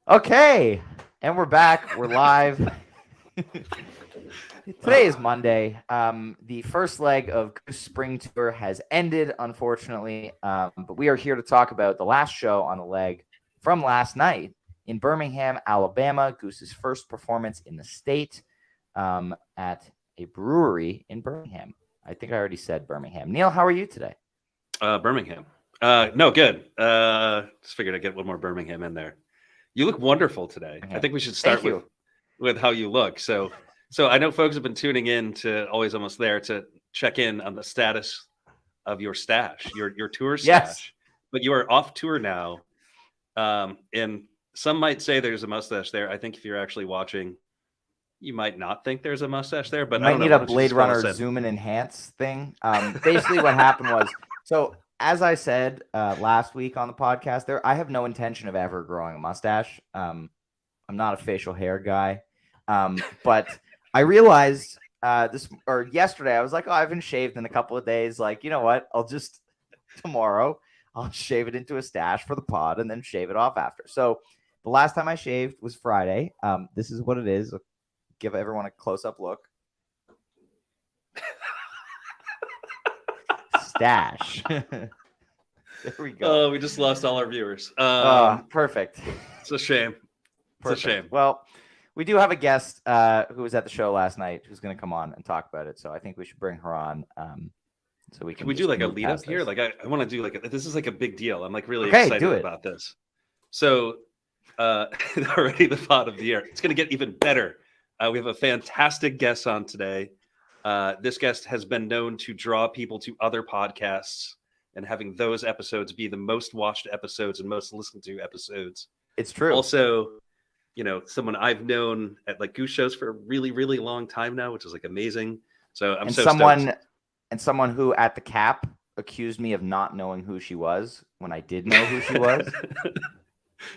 Okay, and we're back. We're live. Today is Monday. The first leg of Goose Spring Tour has ended, unfortunately, but we are here to talk about the last show on the leg from last night in Birmingham, Alabama. Goose's first performance in the state at a brewery in Birmingham. I think I already said Birmingham. Neil, how are you today? Birmingham. No, good. Just figured I'd get one more Birmingham in there. You look wonderful today. I think we should start with how you look. So I know folks have been tuning in to Always Almost There to check in on the status of your stash, your tour stash. Yes. But you are off tour now. And some might say there's a mustache there. I think if you're actually watching, you might not think there's a mustache there. But you might need a Blade Runner zoom and enhance thing. Basically, what happened was, so as I said last week on the podcast, I have no intention of ever growing a mustache. I'm not a facial hair guy, but I realized yesterday I was like, oh, I haven't shaved in a couple of days. Like, you know what? Tomorrow I'll shave it into a stash for the pod and then shave it off after. So the last time I shaved was Friday. This is what it is. I'll give everyone a close-up look. Stash. There we go. Oh, we just lost all our viewers. Perfect. It's a shame. It's a shame. Well, we do have a guest who was at the show last night who's going to come on and talk about it. So I think we should bring her on. So we can we do like a lead up here? Like I want to do this is like a big deal. I'm like really excited about this. So already the pod of the year. It's going to get even better. We have a fantastic guest on today. This guest has been known to draw people to other podcasts and having those episodes be the most watched episodes and most listened to episodes. It's true. Also, someone I've known at like Goose shows for a really, really long time now, which is like amazing. So I'm stoked. And someone who at the Cap accused me of not knowing who she was when I did know who she was.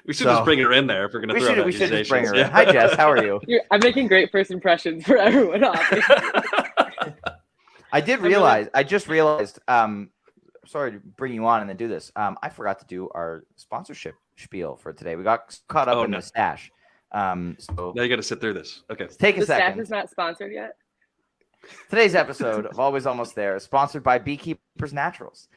We should just bring her in there if we're going to throw accusations. We should just bring her in. Hi, Jess. How are you? I'm making great first impressions for everyone. I just realized, sorry to bring you on and then do this. I forgot to do our sponsorship spiel for today. We got caught up in the stash. So now you got to sit through this. Okay. Take a second. The stash is not sponsored yet. Today's episode of Always Almost There is sponsored by Beekeepers Naturals.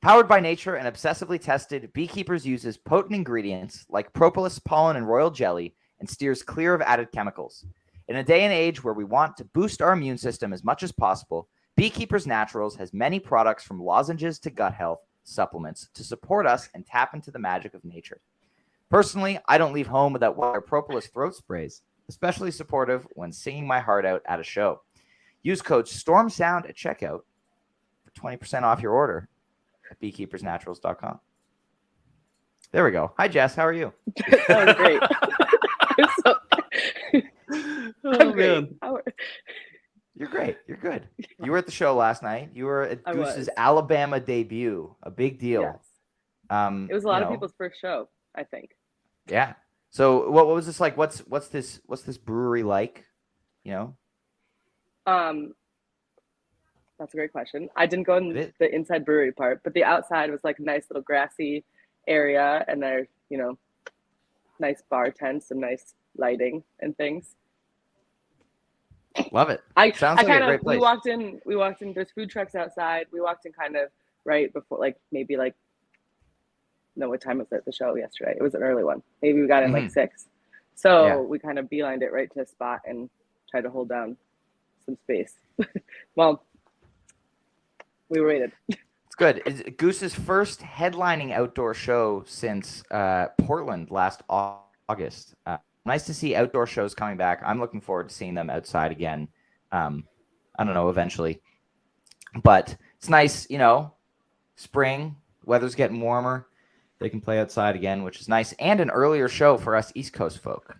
Powered by nature and obsessively tested, Beekeepers uses potent ingredients like propolis, pollen, and royal jelly and steers clear of added chemicals. In a day and age where we want to boost our immune system as much as possible, Beekeepers Naturals has many products from lozenges to gut health supplements to support us and tap into the magic of nature. Personally, I don't leave home without one of our propolis throat sprays, especially supportive when singing my heart out at a show. Use code STORMSOUND at checkout for 20% off your order at beekeepersnaturals.com. There we go. Hi, Jess. How are you? That was great. Oh, man. You're great. You're good. You were at the show last night. You were at Goose's Alabama debut. A big deal. Yes. It was a lot of people's first show, I think. Yeah. So what was this like? What's this brewery like? That's a great question. I didn't go in the inside brewery part, but the outside was like a nice little grassy area, and there's nice bar tents and nice lighting and things. Love it. Sounds like a great place. We walked in. There's food trucks outside. We walked in kind of right before, what time was it? The show yesterday. It was an early one. Maybe we got in 6. So we kind of beelined it right to a spot and tried to hold down some space. Well, we waited. It's good. It's Goose's first headlining outdoor show since Portland last August. Nice to see outdoor shows coming back. I'm looking forward to seeing them outside again. I don't know, eventually. But it's nice, spring, weather's getting warmer. They can play outside again, which is nice. And an earlier show for us East Coast folk.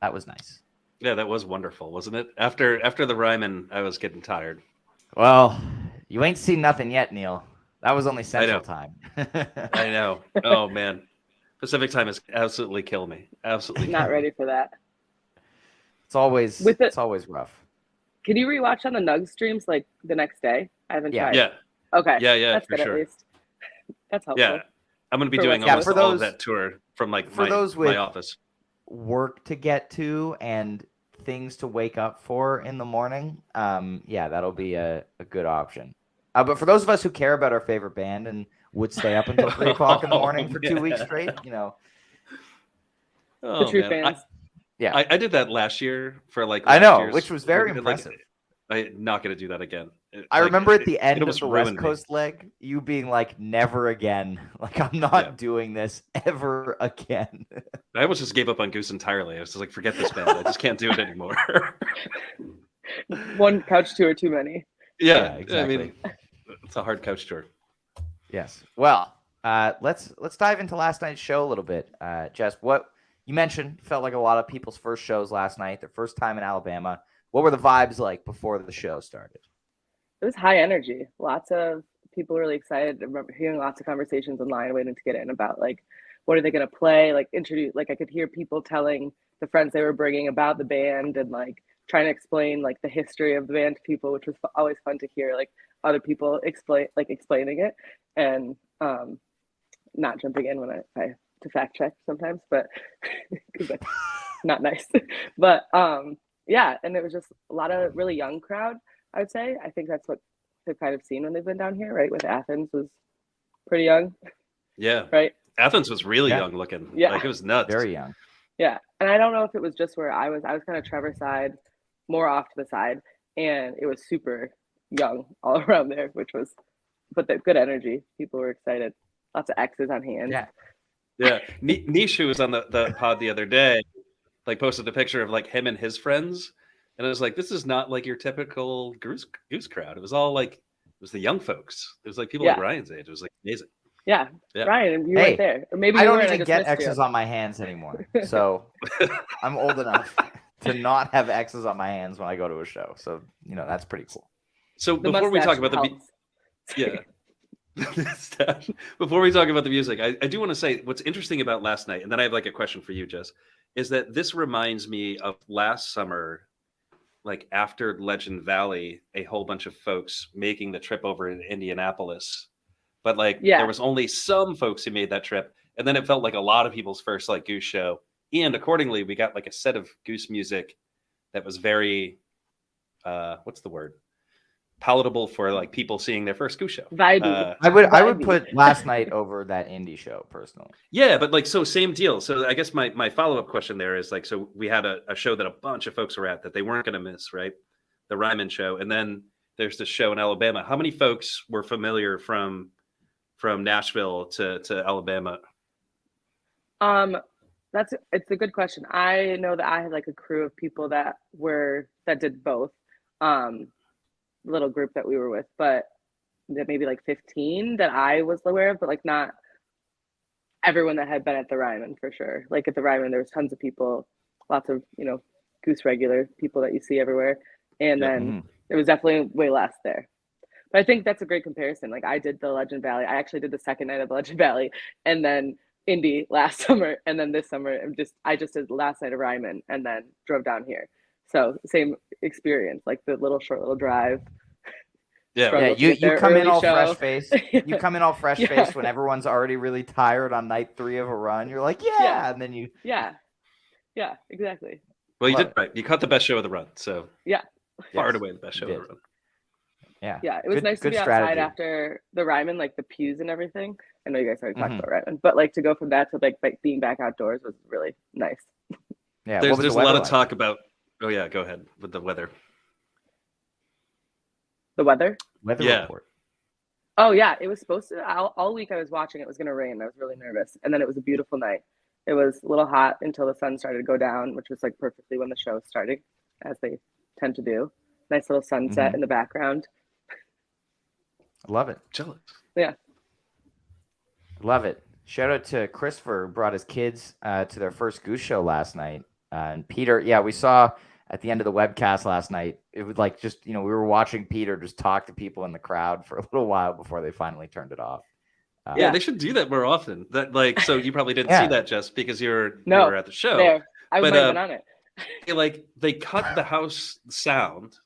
That was nice. Yeah, that was wonderful, wasn't it? After the Ryman, I was getting tired. Well, you ain't seen nothing yet, Neil. That was only Central Time. I know. Oh, man. Pacific Time has absolutely killed me. Absolutely. Not ready for that. It's always rough. Can you rewatch on the Nug streams like the next day? I haven't tried. Yeah. Okay. Yeah. That's good, sure. at least. That's helpful. Yeah. I'm going to be doing all of that tour from my office. work to get to and things to wake up for in the morning, that'll be a good option. But for those of us who care about our favorite band and would stay up until 3 o'clock in the morning for 2 weeks straight, the true fans. I did that last year for I know, which was very impressive. I'm not going to do that again. I remember at the end of the West Coast leg, you being like, never again. Like, I'm not doing this ever again. I almost just gave up on Goose entirely. I was just like, forget this band. I just can't do it anymore. One couch tour too many. Yeah, exactly. I mean, it's a hard couch tour. Yes. Well, let's dive into last night's show a little bit. Jess, what you mentioned felt like a lot of people's first shows last night, their first time in Alabama. What were the vibes like before the show started? It was high energy. Lots of people really excited. I remember hearing lots of conversations online waiting to get in about like, what are they going to play? Like introduce, like I could hear people telling the friends they were bringing about the band and like trying to explain like the history of the band to people, which was always fun to hear like other people explaining it and not jumping in when I to fact check sometimes, but because that's not nice. But yeah, and it was just a lot of really young crowd, I would say. I think that's what they've kind of seen when they've been down here, right? With Athens was pretty young. Yeah. Right? Athens was really young looking. Yeah. Like it was nuts. Very young. Yeah. And I don't know if it was just where I was kind of Trevor side, more off to the side, and it was super young all around there, but the good energy. People were excited. Lots of X's on hands. Yeah. Yeah. Nish, who was on the pod the other day, like posted a picture of like him and his friends. And I was like, this is not like your typical Goose crowd. It was all like, it was the young folks. It was like people like Ryan's age. It was like amazing. Yeah. Ryan, you weren't there. Or maybe I don't even get X's on my hands anymore. So I'm old enough to not have X's on my hands when I go to a show. So, that's pretty cool. So before we talk about before we talk about the music, I do want to say what's interesting about last night, and then I have like a question for you, Jess, is that this reminds me of last summer, like after Legend Valley, a whole bunch of folks making the trip over in Indianapolis. But like there was only some folks who made that trip. And then it felt like a lot of people's first like Goose show. And accordingly, we got like a set of Goose music that was very, what's the word? Palatable for like people seeing their first Goose show. Vibey. I would put last night over that indie show personally. Yeah, but like, so same deal. So I guess my follow-up question there is like, so we had a show that a bunch of folks were at that they weren't going to miss, right? The Ryman show. And then there's this show in Alabama. How many folks were familiar from Nashville to Alabama? It's a good question. I know that I had like a crew of people that did both. Little group that we were with, but maybe like 15 that I was aware of, but like not everyone that had been at the Ryman for sure. Like at the Ryman, there was tons of people, lots of, Goose regular people that you see everywhere. And then it was definitely way less there. But I think that's a great comparison. Like I did the Legend Valley. I actually did the second night of Legend Valley and then Indy last summer. And then this summer, I just did last night of Ryman and then drove down here. So same experience, like the short little drive. Yeah, you come in all fresh faced. You come in all fresh faced when everyone's already really tired on night 3 of a run. You're like, and then you. Yeah, exactly. Well, you did right. You caught the best show of the run, so far and away the best show of the run. Yeah, it was nice to be outside after the Ryman, like the pews and everything. I know you guys already talked about Ryman, but like to go from that to like being back outdoors was really nice. Yeah, there's a lot of talk about. Oh yeah, go ahead with the weather. The weather report. Oh yeah, it was supposed to. All week I was watching. It was going to rain. I was really nervous, and then it was a beautiful night. It was a little hot until the sun started to go down, which was like perfectly when the show started, as they tend to do. Nice little sunset in the background. I love it. Jealous. Yeah. Love it. Shout out to Christopher, who brought his kids to their first Goose show last night. And Peter, we saw at the end of the webcast last night, it was like just, we were watching Peter just talk to people in the crowd for a little while before they finally turned it off. Yeah, they should do that more often. That like, so you probably didn't see that just because you were at the show. There, I might have been on it. They cut the house sound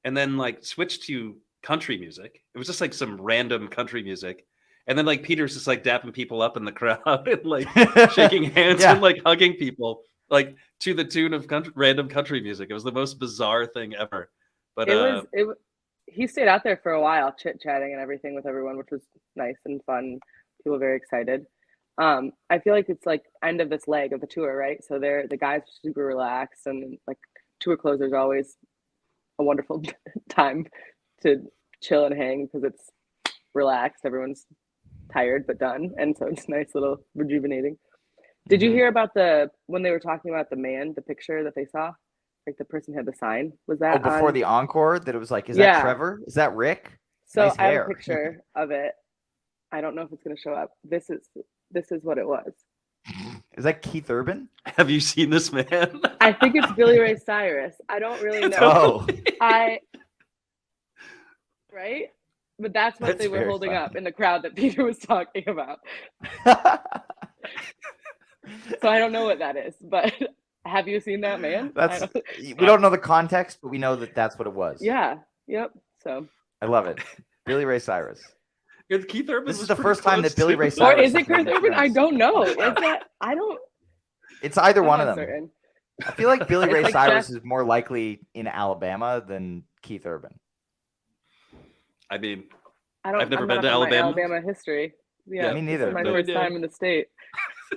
and then like switched to country music. It was just like some random country music. And then like Peter's just like dapping people up in the crowd and like shaking hands and like hugging people. like to the tune of random country music. It was the most bizarre thing ever. But he stayed out there for a while, chit-chatting and everything with everyone, which was nice and fun. People were very excited. I feel like it's like end of this leg of the tour, right? So the guys are super relaxed, and like tour closers are always a wonderful time to chill and hang because it's relaxed. Everyone's tired but done, and so it's nice, little rejuvenating. Did you hear about when they were talking about the picture that they saw? Like the person had the sign. Was that before the encore? That it was like, is that Trevor? Is that Rick? So nice I have a picture of it. I don't know if it's going to show up. This is what it was. Is that Keith Urban? Have you seen this man? I think it's Billy Ray Cyrus. I don't really know. Right? But that's what they were holding up in the crowd that Peter was talking about. So I don't know what that is, but have you seen that man? We don't know the context, but we know that that's what it was. Yeah. Yep. So I love it. Billy Ray Cyrus. Keith Urban. This is the first time that Billy Ray Cyrus. Or is it Keith Urban? I don't know. Is that? I don't. It's either one of them. Certain. I feel like Billy Ray Cyrus is more likely in Alabama than Keith Urban. I mean, I've never been to Alabama. Alabama history. Yeah, me neither. This is my first time in the state.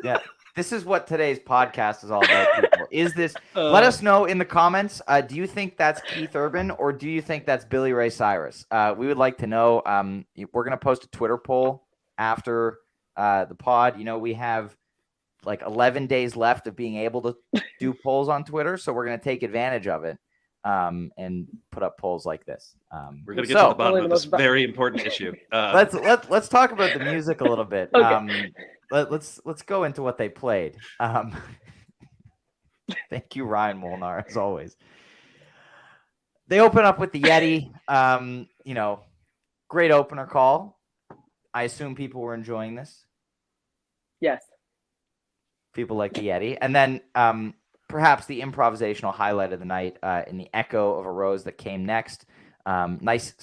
Yeah. This is what today's podcast is all about, people. Is this? Let us know in the comments. Do you think that's Keith Urban or do you think that's Billy Ray Cyrus? We would like to know. We're going to post a Twitter poll after the pod. We have like 11 days left of being able to do polls on Twitter, so we're going to take advantage of it and put up polls like this. We're going to get to the bottom of this very important issue. Let's talk about the music a little bit. Okay. Let's go into what they played. Thank you, Ryan Molnar, as always. They open up with the Yeti. Great opener call. I assume people were enjoying this. Yes. People like the Yeti. And then perhaps the improvisational highlight of the night in the Echo of a Rose that came next. Some nice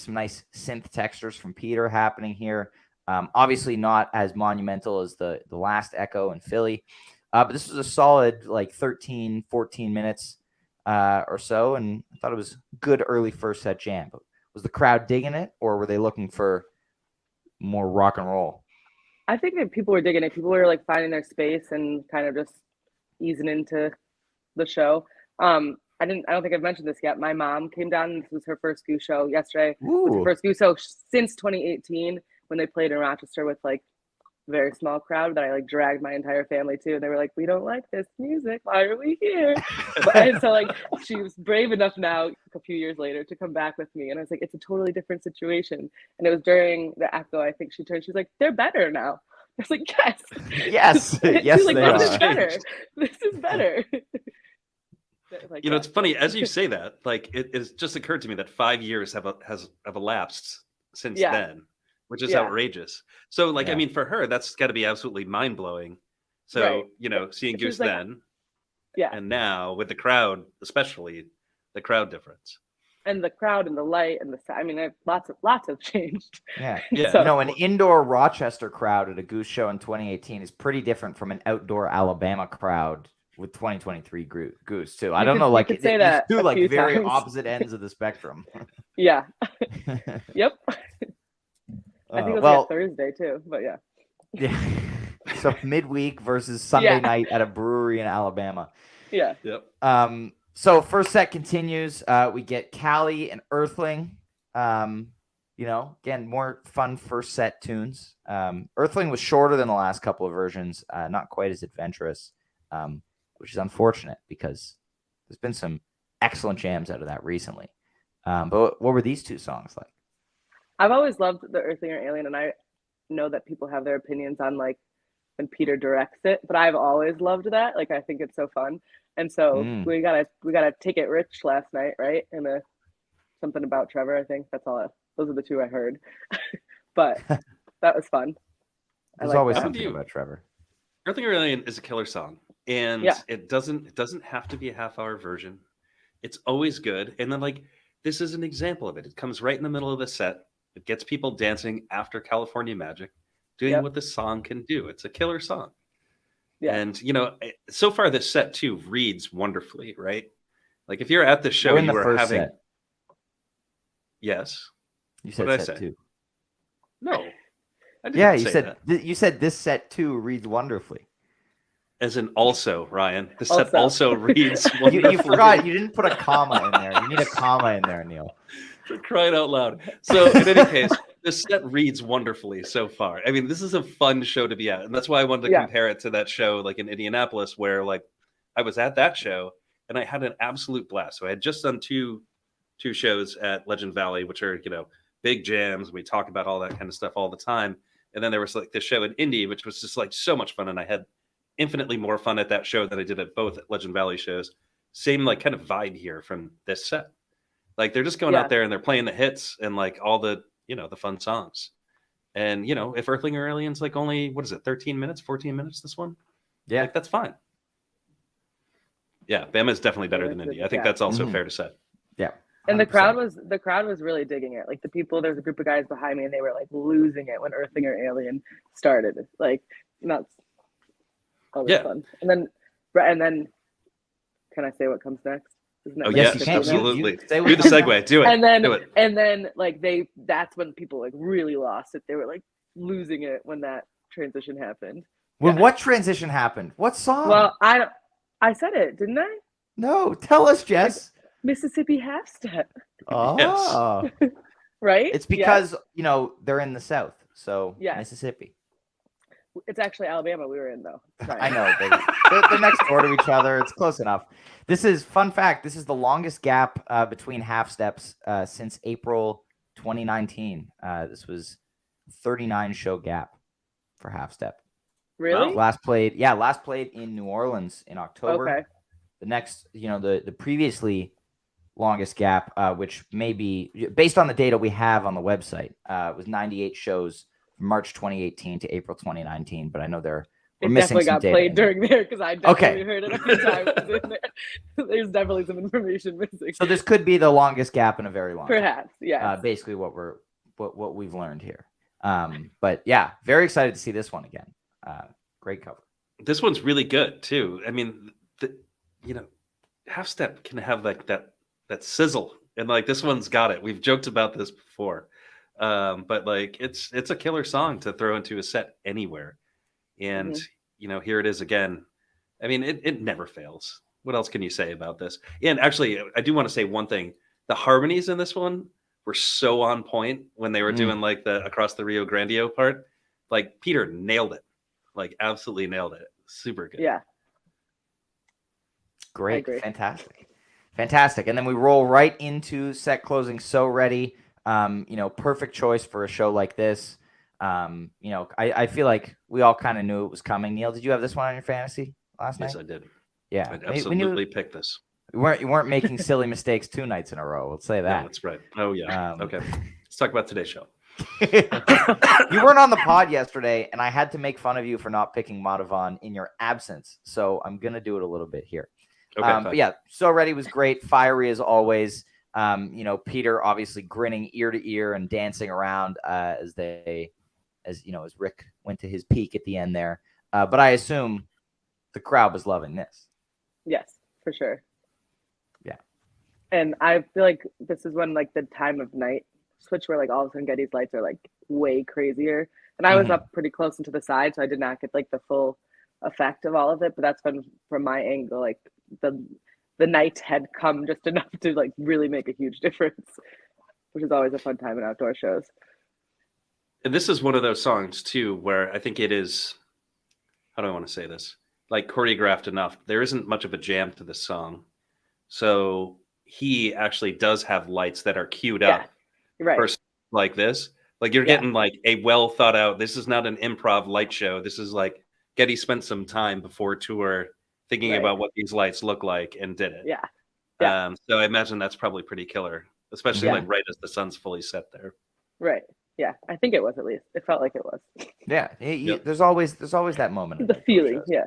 synth textures from Peter happening here. Obviously not as monumental as the last Echo in Philly. But this was a solid 13, 14 minutes or so. And I thought it was good early first set jam. But was the crowd digging it or were they looking for more rock and roll? I think that people were digging it. People were finding their space and kind of just easing into the show. I don't think I've mentioned this yet. My mom came down. This was her first Goose show yesterday. It was her first Goose show since 2018 when they played in Rochester with a very small crowd that I dragged my entire family to. And they were like, we don't like this music. Why are we here? And so she was brave enough now a few years later to come back with me. And I was like, it's a totally different situation. And it was during the Echo, I think she turned, she's like, they're better now. I was like, yes. Yes. Yes, they are. This is better. This is better. It's funny as you say that. It's just occurred to me that 5 years have elapsed since then, which is outrageous. So, I mean, for her, that's got to be absolutely mind blowing. So, seeing Goose then, and now with the crowd, especially the crowd difference, and the crowd and the light and I mean, lots have changed. Yeah. So, an indoor Rochester crowd at a Goose show in 2018 is pretty different from an outdoor Alabama crowd with 2023 Goose too. I don't know, you could say that two very times. opposite ends of the spectrum. Yeah. Yep. I think it was Thursday too, but yeah. Yeah. So midweek versus Sunday night at a brewery in Alabama. Yeah. Yep. So first set continues. We get Callie and Earthling. Again, more fun first set tunes. Earthling was shorter than the last couple of versions, not quite as adventurous. Which is unfortunate because there's been some excellent jams out of that recently. But what were these two songs like? I've always loved the Earthlinger Alien, and I know that people have their opinions on when Peter directs it, but I've always loved that. I think it's so fun. And so we got a Take It Rich last night, right? And something about Trevor, I think. Those are the two I heard. But that was fun. There's always something about Trevor. Earthlinger Alien is a killer song. And it doesn't have to be a half-hour version. It's always good. And then this is an example of it. It comes right in the middle of the set. It gets people dancing after California Magic, doing what this song can do. It's a killer song. Yeah. And, so far this set too reads wonderfully, right? Like if you're at the show, you are having. Set. Yes. You said set 2. No. I did not you say said that. You said this set 2 reads wonderfully. As in also, Ryan. The set also reads wonderfully. You forgot. You didn't put a comma in there. You need a comma in there, Neil. For crying out loud. So in any case, this set reads wonderfully so far. I mean, this is a fun show to be at. And that's why I wanted to compare it to that show like in Indianapolis where like I was at that show and I had an absolute blast. So I had just done two shows at Legend Valley, which are, big jams. We talk about all that kind of stuff all the time. And then there was like this show in Indy, which was just like so much fun. And I had infinitely more fun at that show than I did at both Legend Valley shows. Same like kind of vibe here from this set. Like they're just going out there and they're playing the hits and like all the, the fun songs. And, if Earthling or Alien's like only, 13 minutes, 14 minutes, this one? Yeah. Like that's fine. Yeah. Bama is definitely better than Indy. I think that's also fair to say. Yeah. 100%. And the crowd was really digging it. Like the people, there's a group of guys behind me and they were like losing it when Earthling or Alien started. Like that's always fun. And then can I say what comes next? Yes, absolutely. Do the segue. Do it. And then like that's when people like really lost it. They were like losing it when that transition happened. When what transition happened? What song? Well, I said it, didn't I? No, tell us, Jess. Mississippi half step. Oh. Yes. Right? It's because, they're in the South. So Mississippi. It's actually Alabama we were in, though. I know. They're next door to each other. It's close enough. This is, fun fact, this is the longest gap between half steps since April 2019. This was 39 show gap for half step. Really? Last played in New Orleans in October. Okay. The next, the previously longest gap, which may be, based on the data we have on the website, was 98 shows from March 2018 to April 2019. But I know we're missing some data. It definitely got played during there because I definitely heard it every time I was in there. There's definitely some information missing. So this could be the longest gap in a very long Perhaps, yeah. Basically what we've learned here. But yeah, very excited to see this one again. Great cover. This one's really good too. I mean, half step can have like that sizzle, and like this one's got it. We've joked about this before, but like it's a killer song to throw into a set anywhere, and here it is again. I mean, it never fails. What else can you say about this? And actually, I do want to say one thing: the harmonies in this one were so on point when they were doing like the Across the Rio Grande part. Like Peter nailed it, like absolutely nailed it. Super good. Yeah. Great. Fantastic. And then we roll right into set closing. So ready. Perfect choice for a show like this. I feel like we all kind of knew it was coming. Neil, did you have this one on your fantasy last night? Yes, I did. Yeah. I absolutely picked this. You weren't making silly mistakes 2 nights in a row. Let's say that. No, that's right. Oh yeah. Okay. Let's talk about today's show. You weren't on the pod yesterday, and I had to make fun of you for not picking Madhavan in your absence. So I'm gonna do it a little bit here. Okay, but yeah, So Ready was great, fiery as always. Peter obviously grinning ear to ear and dancing around as Rick went to his peak at the end there. But I assume the crowd was loving this. Yes, for sure. Yeah. And I feel like this is when like the time of night switch where like all of a sudden Getty's lights are like way crazier. And I was up pretty close into the side, so I did not get like the full effect of all of it. But that's when, from my angle, like the night had come just enough to like really make a huge difference, which is always a fun time in outdoor shows. And this is one of those songs too where I think it is, how do I want to say this, like choreographed enough. There isn't much of a jam to this song, so he actually does have lights that are queued up for like this. Like you're getting like a well thought out, this is not an improv light show. This is like Getty spent some time before tour thinking about what these lights look like and did it. So I imagine that's probably pretty killer, especially like right as the sun's fully set there. Right. Yeah, I think it was, at least. It felt like it was. Yeah, there's always that moment. The feeling, yeah.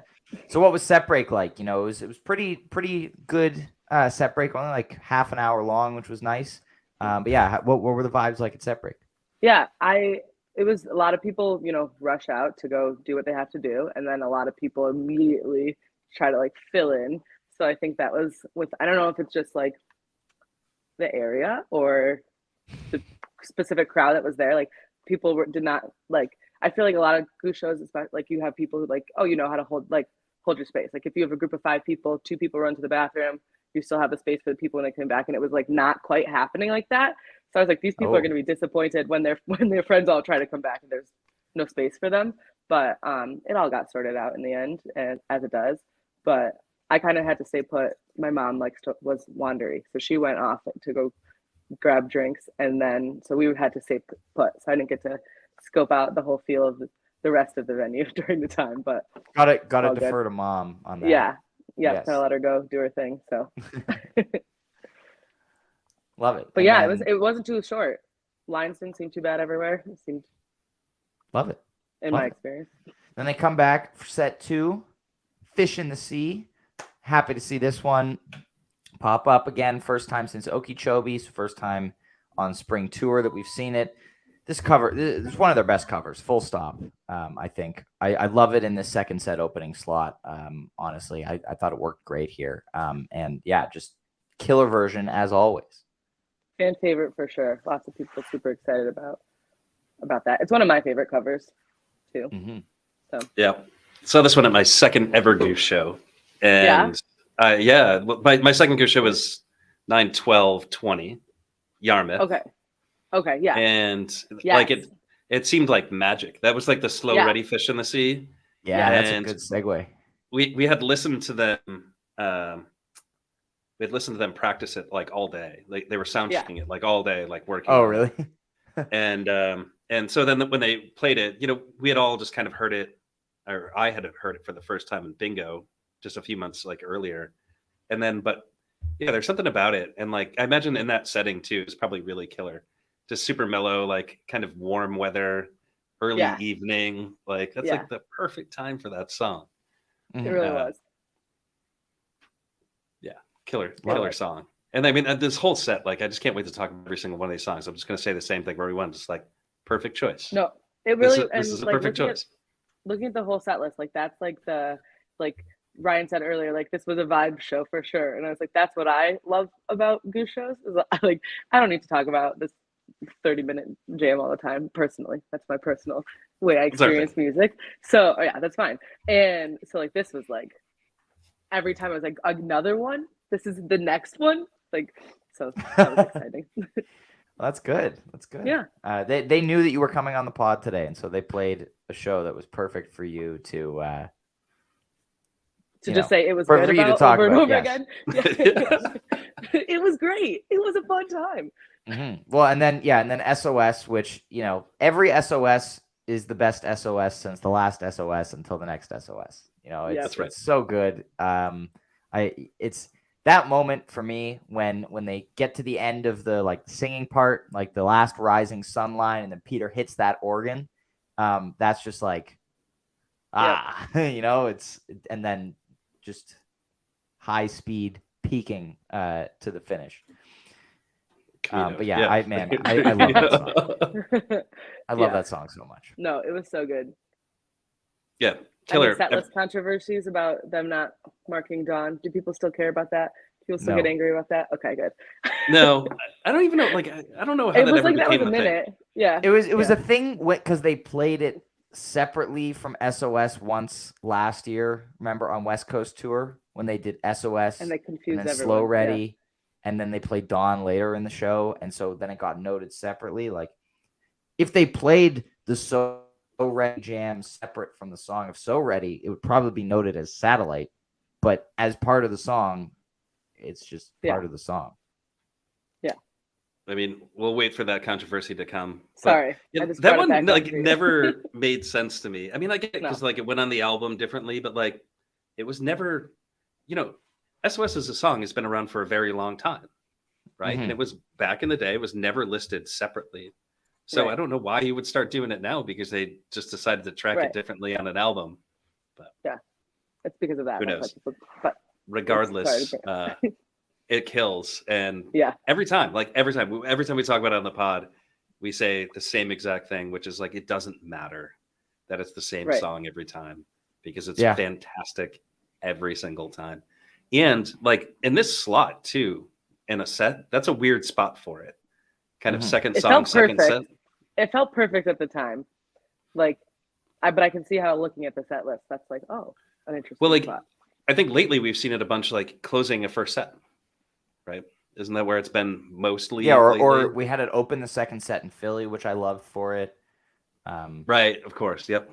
So what was set break like? It was pretty good set break, only like half an hour long, which was nice. But yeah, what were the vibes like at set break? Yeah, I it was a lot of people, rush out to go do what they have to do. And then a lot of people immediately try to like fill in. So I think that was I don't know if it's just like the area or the specific crowd that was there. Like people did not like, I feel like a lot of Goose shows, especially like you have people who like, oh, you know how to hold your space. Like if you have a group of 5 people, 2 people run to the bathroom, you still have a space for the people when they come back. And it was like not quite happening like that. So I was like, these people are going to be disappointed when their friends all try to come back and there's no space for them. But it all got sorted out in the end, and as it does. But I kind of had to stay put. My mom was wandery, so she went off to go grab drinks, and then so we had to stay put. So I didn't get to scope out the whole feel of the rest of the venue during the time. But gotta defer to mom on that. Yeah, yes. Gotta let her go do her thing. So love it. But and yeah, it wasn't too short. Lines didn't seem too bad everywhere. It seemed love it in my experience. Then they come back for set 2, Fish in the Sea. Happy to see this one pop up again. First time since Okeechobee's, first time on spring tour that we've seen it. This is one of their best covers, full stop. I think I love it in the second set opening slot. Honestly, I thought it worked great here. And yeah, just killer version as always. Fan favorite for sure. Lots of people super excited about that. It's one of my favorite covers too. Mm-hmm. So yeah, saw this one at my second ever Goose show, and my second Goose show was 9/12/20, Yarmouth. Okay, yeah. And like it seemed like magic. That was like the slow ready Fish in the Sea. Yeah, that's a good segue. We had listened to them. We had listened to them practice it like all day. Like they were sound checking it like all day, like working. Oh, really? And so then when they played it, we had all just kind of heard it, or I had heard it for the first time in Bingo just a few months like earlier. And then, but yeah, there's something about it. And like, I imagine in that setting too, is probably really killer. Just super mellow, like kind of warm weather, early evening. Like that's like the perfect time for that song. It really was. Yeah. Killer song. And I mean, this whole set, like, I just can't wait to talk about every single one of these songs. I'm just going to say the same thing for everyone. Just like perfect choice. No, it really, this is a perfect choice. Looking at the whole set list, like that's like Ryan said earlier, like this was a vibe show for sure. And I was like, that's what I love about Goose shows is like, I don't need to talk about this 30-minute jam all the time. Personally, that's my personal way I experience music. So yeah, that's fine. And so like, this was like, every time I was like, another one, this is the next one. Like, so that was exciting. Well, that's good. That's good. Yeah. They knew that you were coming on the pod today, and so they played a show that was perfect for you to just say it was for good you about to talk over and about, over yes. again. Yeah. It was great. It was a fun time. Mm-hmm. Well, and then SOS, which every SOS is the best SOS since the last SOS until the next SOS. It's so good. It's that moment for me when they get to the end of the like singing part, like the last rising sun line, and then Peter hits that organ. That's just like it's and then just high speed peaking to the finish. But I love that song. I love that song so much. No, it was so good. Yeah, killer. Set list controversies about them not marking Dawn. Do people still care about that? People still get angry about that? Okay, good. No, I don't even know. Like, I don't know how it that was ever like that was became a minute. thing. Yeah, it was a thing because they played it separately from SOS once last year. Remember on West Coast tour when they did SOS and they confused and then everyone. Slow Ready, and then they played Dawn later in the show, and so then it got noted separately. Like if they played the So Ready jam separate from the song of So Ready, it would probably be noted as Satellite, but as part of the song, it's just part of the song. Yeah. I mean, we'll wait for that controversy to come. Sorry. That one like never made sense to me. I mean, I get it because like it went on the album differently, but like it was never, SOS as a song has been around for a very long time, right? Mm-hmm. And it was back in the day, it was never listed separately. So I don't know why he would start doing it now because they just decided to track it differently on an album. But yeah, it's because of that. Who knows? But regardless, it kills. And every time we talk about it on the pod, we say the same exact thing, which is like, it doesn't matter that it's the same song every time, because it's fantastic every single time. And like in this slot too, in a set, that's a weird spot for it. Kind of second song, second set. It felt perfect at the time. Like, but I can see how looking at the set list, that's like, oh, an interesting spot. I think lately we've seen it a bunch like closing a first set, right? Isn't that where it's been mostly? Yeah, or we had it open the second set in Philly, which I loved for it. Right, of course, yep.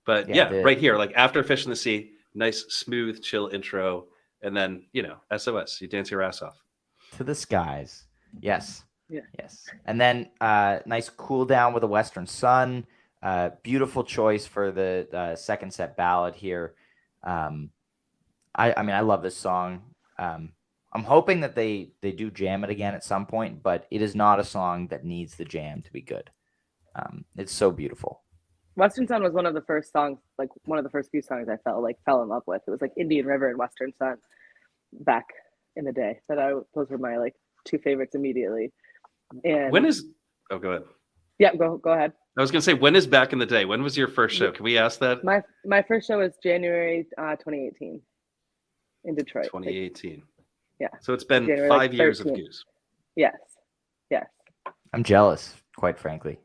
But right here, like after Fish in the Sea, nice, smooth, chill intro, and then, SOS, you dance your ass off. To the skies. Yes. Yeah. Yes. And then nice cool down with a Western Sun. Beautiful choice for the second set ballad here. I mean, I love this song. I'm hoping that they do jam it again at some point, but it is not a song that needs the jam to be good. It's so beautiful. Western Sun was one of the first songs, like one of the first few songs I fell in love with. It was like Indian River and Western Sun back in the day. Those were my like two favorites immediately. And go ahead. Yeah, go ahead. I was gonna say, when is back in the day? When was your first show? Can we ask that? My first show was January 2018 in Detroit. 2018. Yeah. So it's been January, 5 years of Goose. Yes. I'm jealous, quite frankly.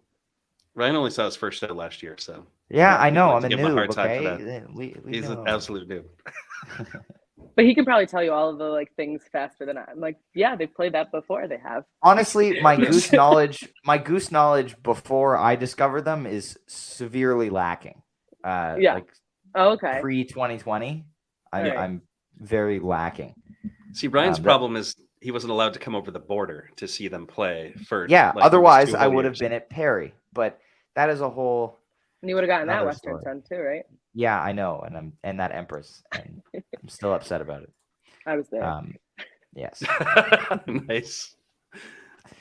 Ryan only saw his first show last year, so yeah, I know. I'm a noob. Hard time for that. He's an absolute noob. But he can probably tell you all of the like things faster than I'm like, yeah, they've played that before. They have. Honestly, my Goose knowledge before I discovered them is severely lacking. Like okay. Pre-2020, I'm very lacking. See, Ryan's problem is he wasn't allowed to come over the border to see them play for. Yeah, like, otherwise I would have been at Perry, but that is a whole. And you would have gotten that Western Sun too, right? Yeah, I know, and that Empress, and I'm still upset about it. I was there. Yes. Nice.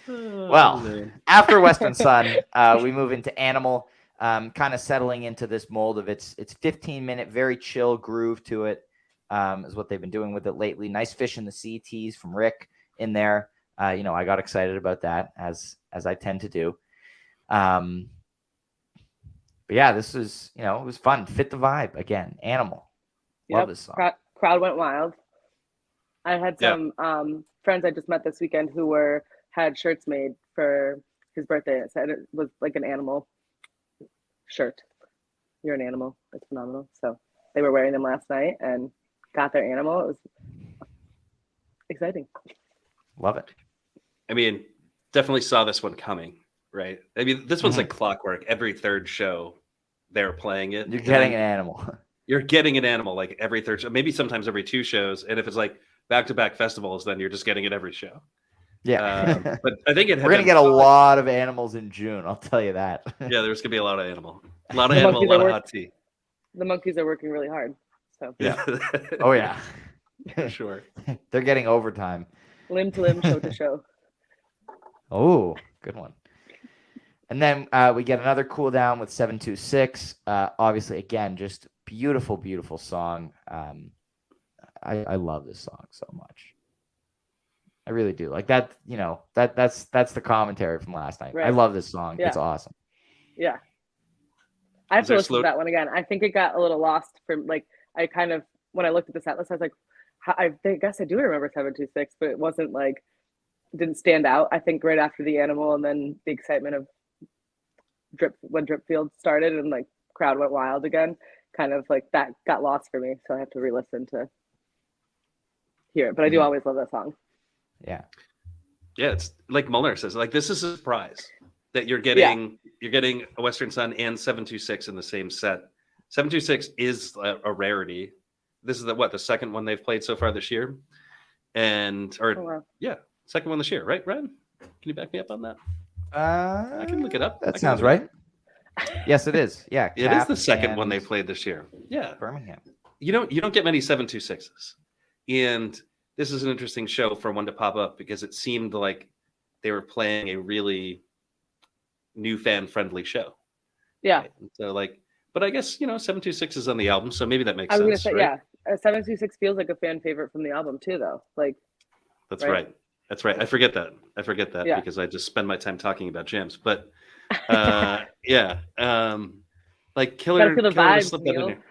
Well, after Western Sun, we move into Animal, kind of settling into this mold of its 15-minute, very chill groove to it, is what they've been doing with it lately. Nice Fish in the Sea tease from Rick in there. I got excited about that, as I tend to do. But yeah, this was, it was fun. Fit the vibe again. Animal. Love this song. Crowd went wild. I had some friends I just met this weekend who had shirts made for his birthday. It said it was like an animal shirt. You're an animal. It's phenomenal. So they were wearing them last night and got their animal. It was exciting. Love it. I mean, definitely saw this one coming. Right. I mean, this one's like clockwork. Every third show, they're playing it. You're getting an animal. You're getting an animal like every third show, maybe sometimes every two shows. And if it's like back-to-back festivals, then you're just getting it every show. Yeah. But I think we're going to get a lot of animals in June. I'll tell you that. Yeah, there's going to be a lot of animal. A lot of animal, a lot of hot tea. The monkeys are working really hard. So yeah. Oh, yeah. For sure. They're getting overtime. Limb to limb, show to show. Oh, good one. And then we get another cool down with 726. Obviously, again, just beautiful, beautiful song. I love this song so much. I really do. Like that, that's the commentary from last night. Right. I love this song. Yeah. It's awesome. Yeah. I have to listen to that one again. I think it got a little lost from like, when I looked at the set list, I was like, I guess I do remember 726, but it wasn't like, didn't stand out. I think right after the animal and then the excitement of when Dripfield started and like crowd went wild again, kind of like that got lost for me. So I have to re-listen to hear it. But I do always love that song. Yeah. Yeah, it's like Muller says, like this is a surprise that you're getting a Western Sun and 726 in the same set. 726 is a rarity. This is the second one they've played so far this year. Second one this year, right, Ryan? Can you back me up on that? I can look it up. That sounds right. Yes, it is. Yeah, it is the second one they played this year. Yeah, Birmingham. You don't get many 726s, and this is an interesting show for one to pop up because it seemed like they were playing a really new fan friendly show. Yeah. Right? So but I guess 726 is on the album, so maybe that makes sense. I was gonna say, right? 726 feels like a fan favorite from the album too, though. That's right. That's right. I forget that because I just spend my time talking about jams. But yeah, like killer feel the to vibes, slip that in Neil. there.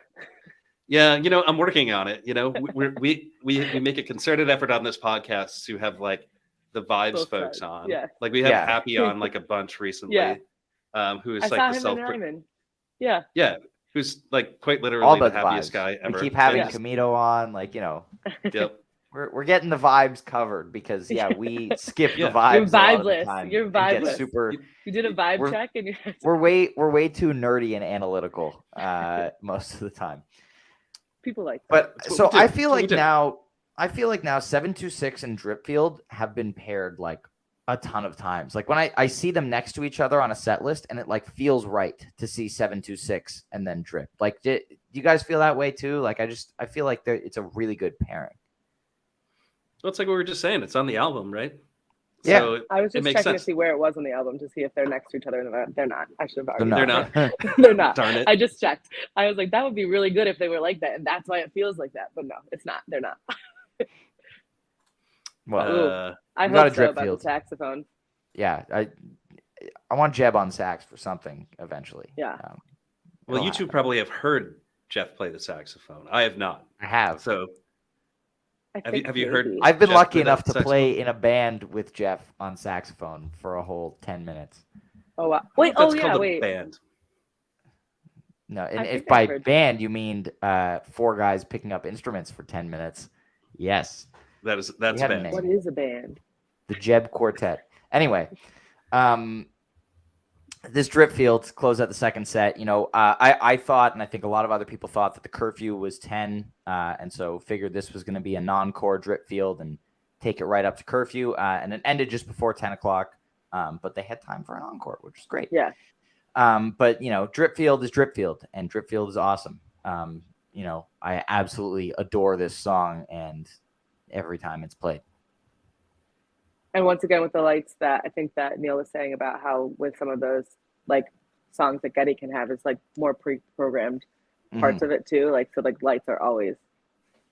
Yeah, I'm working on it. We make a concerted effort on this podcast to have like the vibes Both folks sides. on. Yeah. Like we have Happy on like a bunch recently. Yeah. Who is I like saw the him self. in Ryman. Yeah. Yeah, who's like quite literally All the the happiest vibes. guy ever. We keep having Yeah. Camito on, like Yep. We're getting the vibes covered because we skip the Yeah. vibes You're a lot of the vibeless. time. You're and get vibeless. super. You did a vibe check and we're way too nerdy and analytical most of the time. People like that. But so I feel like now 726 and Dripfield have been paired like a ton of times. Like when I see them next to each other on a set list, and it like feels right to see 726 and then Drip. Like, do you guys feel that way too? Like I feel like it's a really good pairing. Well, it's like what we were just saying. It's on the album, right? Yeah. So I was just checking sense. to see where it was on the album to see if they're next to each other. And they're not. I should have already. They're not. They're not. Darn it. I just checked. I was like, that would be really good if they were like that, and that's why it feels like that. But no, it's not. They're not. Well, I hope so about the saxophone. Yeah, I want Jeb on sax for something eventually. Yeah. Well, you two probably have heard Jeff play the saxophone. I have not. I have. So have you heard? I've been Jeff lucky enough to saxophone? play in a band with Jeff on saxophone for a whole 10 minutes. Oh wow. Wait. That's Oh called yeah. a Wait. band. No, and if think I've by heard band you mean 4 guys picking up instruments for 10 minutes, yes. That's We had a band. name. What is a band? The Jeb Quartet. Anyway, this Dripfield closed out the second set. I thought, and I think a lot of other people thought, that the curfew was 10, and so figured this was going to be a non-core Dripfield and take it right up to curfew, and it ended just before 10 o'clock, but they had time for an encore, which is great. Yeah. But, Dripfield is Dripfield, and Dripfield is awesome. I absolutely adore this song, and every time it's played. And once again, with the lights, that I think that Neil was saying about how with some of those like songs that Getty can have, it's like more pre-programmed parts of it too. Like, so like lights are always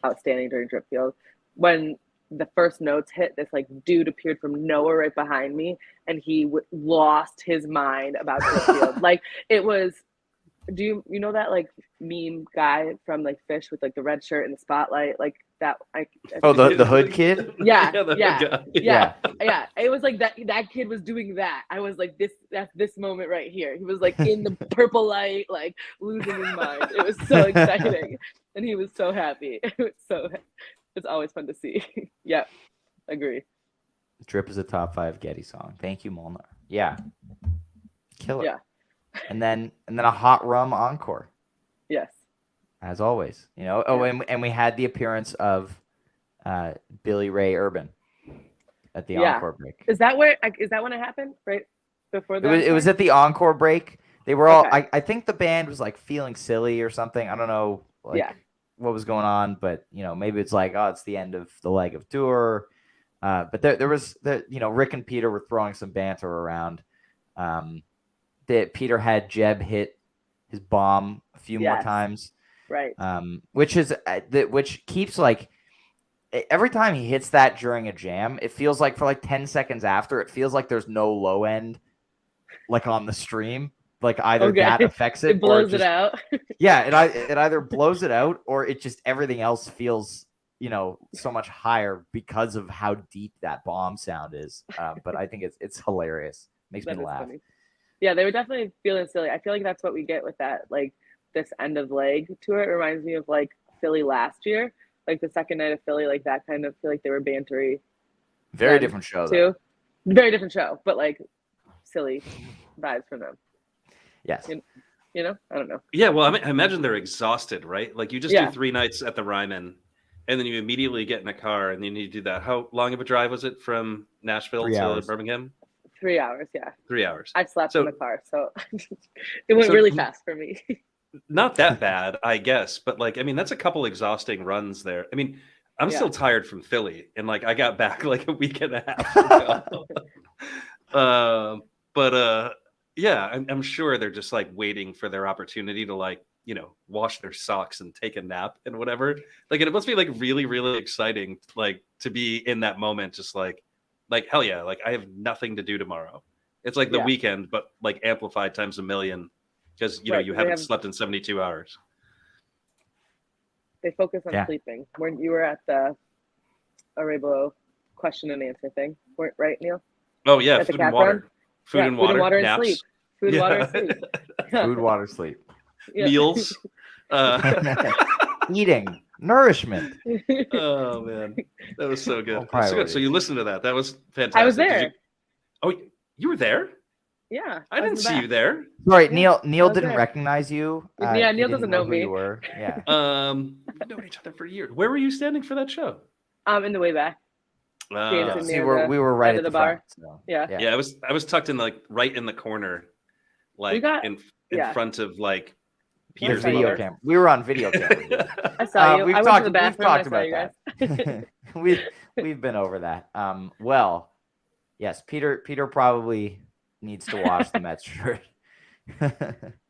outstanding during Dripfield. When the first notes hit, this like dude appeared from nowhere right behind me, and he lost his mind about Dripfield. Like it was. Do you know that like meme guy from like Fish with like the red shirt and the spotlight, like that? The hood kid. Yeah, Yeah. It was like that kid was doing that. I was like, that's this moment right here. He was like in the purple light, like losing his mind. It was so exciting, and he was so happy. It's always fun to see. Yeah, agree. Drip is a top 5 Getty song. Thank you, Molnar. Yeah, killer. Yeah. And then a hot rum encore. Yes. As always, Oh, and we had the appearance of Billy Ray Urban at the encore break. Is that when it happened? Right before that. It was at the encore break. They were all. Okay. I think the band was like feeling silly or something. I don't know. What was going on, but maybe it's like, oh, it's the end of the leg of tour. But there was Rick and Peter were throwing some banter around. That Peter had Jeb hit his bomb a few more times, right? Which keeps like every time he hits that during a jam, it feels like for like 10 seconds after, it feels like there's no low end, like on the stream. Like either that affects it, it blows or it out. Yeah, it either blows it out, or it just everything else feels so much higher because of how deep that bomb sound is. But I think it's hilarious. Makes me laugh. Funny. Yeah, they were definitely feeling silly. I feel like that's what we get with that, like this end of leg tour. It reminds me of like Philly last year, like the second night of Philly, like that kind of feel like they were bantery. Very different show, too. Though. Very different show, but like silly vibes from them. Yes. I don't know. Yeah, well, I imagine they're exhausted, right? Like you just do 3 nights at the Ryman, and then you immediately get in a car, and then you do that. How long of a drive was it from Nashville to Birmingham? 3 hours, yeah. 3 hours. I slept in the car, so it went really fast for me. Not that bad, I guess, but like, I mean, that's a couple exhausting runs there. I mean, I'm still tired from Philly, and like I got back like a week and a half ago. Yeah, I'm sure they're just like waiting for their opportunity to like, wash their socks and take a nap and whatever. Like, and it must be like really, really exciting, like to be in that moment, just like, like, hell yeah, like I have nothing to do tomorrow. It's like the weekend, but like amplified times a million because, you know, you haven't slept in 72 hours. They focus on sleeping. When you were at the Arebo question and answer thing, right, Neil? Oh, yeah, food and water. Food and water, naps. And sleep. Food, water, and sleep. Food, water, sleep. Meals. Eating. Nourishment. Oh, man. That was so good. That's so good. So you listened to that. That was fantastic. I was there. You were there? Yeah. I didn't see you there. Sorry, Neil didn't recognize you. Neil doesn't know me. You were. Yeah. We've known each other for years. Where were you standing for that show? In the way back. See, we were right at the bar. So. Yeah. I was tucked in like right in the corner, like in front of like Peter's video camera. We were on video camera. I saw you. We've went to the bathroom. We've talked about that. we've been over that. Well, yes, Peter probably needs to wash the Mets shirt.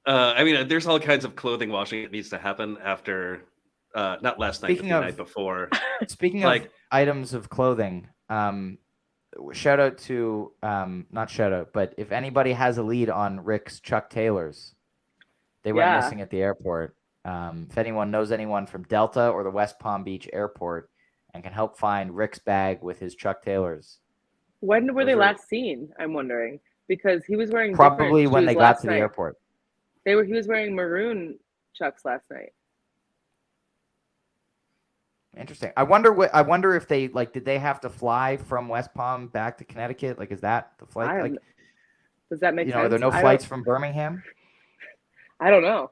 I mean, there's all kinds of clothing washing that needs to happen after. Not last night, but the night before. Speaking of items of clothing, shout out to not shout out, but if anybody has a lead on Rick's Chuck Taylors, they went missing at the airport. If anyone knows anyone from Delta or the West Palm Beach airport and can help find Rick's bag with his Chuck Taylors. When were they last seen? I'm wondering, because he was wearing probably when they got to the airport. He was wearing maroon Chucks last night. Interesting. I wonder if they did they have to fly from West Palm back to Connecticut? Like, is that the flight? Does that make sense? Are there no flights from Birmingham? I don't know.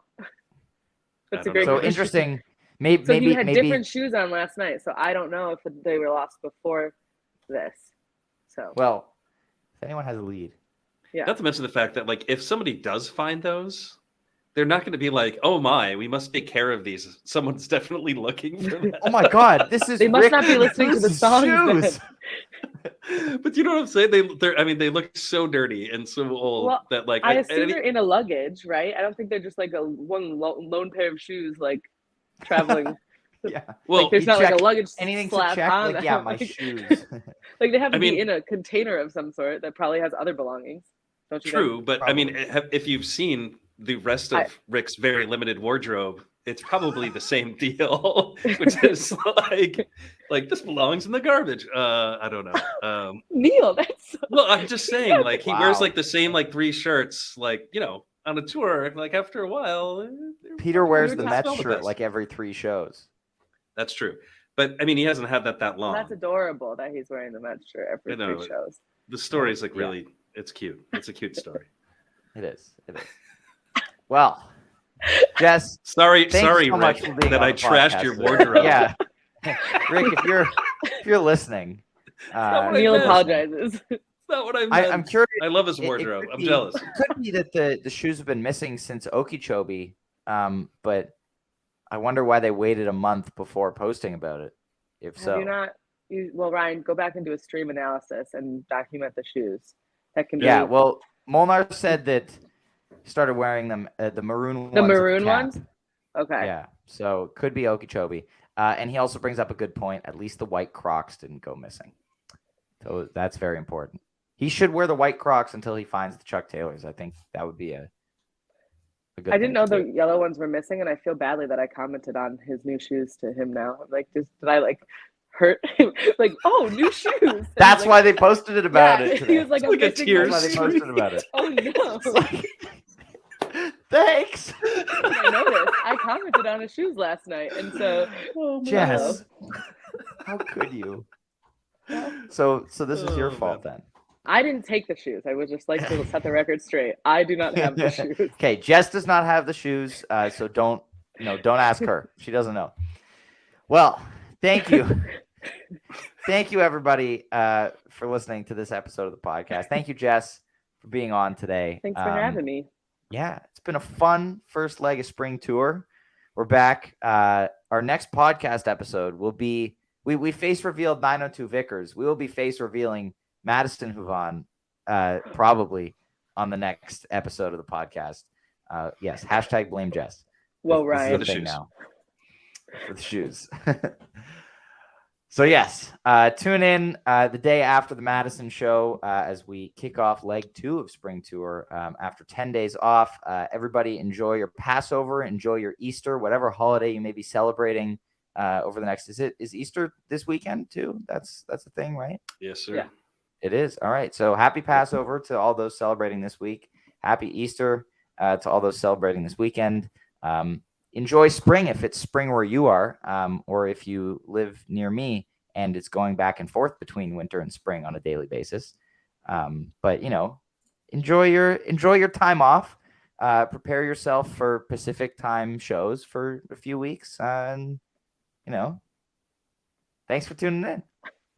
That's a great question. Interesting. Maybe he had different shoes on last night, so I don't know if they were lost before this. So if anyone has a lead. Yeah. Not to mention the fact that like if somebody does find those, they're not going to be like, oh my, we must take care of these. Someone's definitely looking for that. Oh my God, this is. They must not be listening to the songs. But you know what I'm saying? They look so dirty and so old that like. I assume they're in a luggage, right? I don't think they're just like one lone pair of shoes, like traveling. Yeah. Well, there's not like a luggage anything slap to check. on. Like, yeah, my shoes. Like they have to be in a container of some sort that probably has other belongings. Don't you? True, think? But probably. I mean, if you've seen the rest of Rick's very limited wardrobe, it's probably the same deal, which is like this belongs in the garbage. I don't know. Neil, that's well, I'm just saying, like he wears like the same like 3 shirts, like on a tour. Like after a while, Peter wears the Mets shirt like every 3 shows. That's true, but I mean, he hasn't had that long. That's adorable that he's wearing the Mets shirt every 3 shows. The story is like really, it's cute. It's a cute story. It is. Well, Jess, sorry, so Rick, that I trashed your wardrobe. Yeah, Rick, if you're listening, Neil apologizes. That's not what I meant. I'm curious. I love his wardrobe. I'm jealous. It could be that the shoes have been missing since Okeechobee, but I wonder why they waited a month before posting about it. If so, well, Ryan, go back and do a stream analysis and document the shoes. That can be. Yeah, well, Molnar said that he started wearing them, the maroon ones. The maroon ones? Okay. Yeah, so could be Okeechobee. And he also brings up a good point. At least the white Crocs didn't go missing. So that's very important. He should wear the white Crocs until he finds the Chuck Taylors. I think that would be a good I didn't know the yellow ones were missing, and I feel badly that I commented on his new shoes to him now. Like, did I hurt him? Like, oh, new shoes. That's why they posted it about it today. He was like, I'm like That's why they posted about it. Oh no. Thanks. I noticed. I commented on his shoes last night, and so Jess, how could you? So this is your fault then. I didn't take the shoes. I would just like to set the record straight. I do not have the shoes. Okay, Jess does not have the shoes, so don't ask her. She doesn't know. Well, thank you. Thank you, everybody, for listening to this episode of the podcast. Thank you, Jess, for being on today. Thanks for having me. Yeah, it's been a fun first leg of spring tour. We're back. Our next podcast episode will be we face revealed 902 Vickers. We will be face revealing Madison Huvan probably on the next episode of the podcast. Yes, hashtag blame Jess. Well, Ryan, for the shoes. For the shoes. So yes, tune in the day after the Madison show as we kick off leg 2 of Spring Tour after 10 days off. Everybody enjoy your Passover, enjoy your Easter, whatever holiday you may be celebrating over the next. Is Easter this weekend too? That's the thing, right? Yes, sir. Yeah. It is. All right. So happy Passover to all those celebrating this week. Happy Easter to all those celebrating this weekend. Enjoy spring if it's spring where you are, or if you live near me and it's going back and forth between winter and spring on a daily basis. But enjoy your time off. Prepare yourself for Pacific time shows for a few weeks, and thanks for tuning in.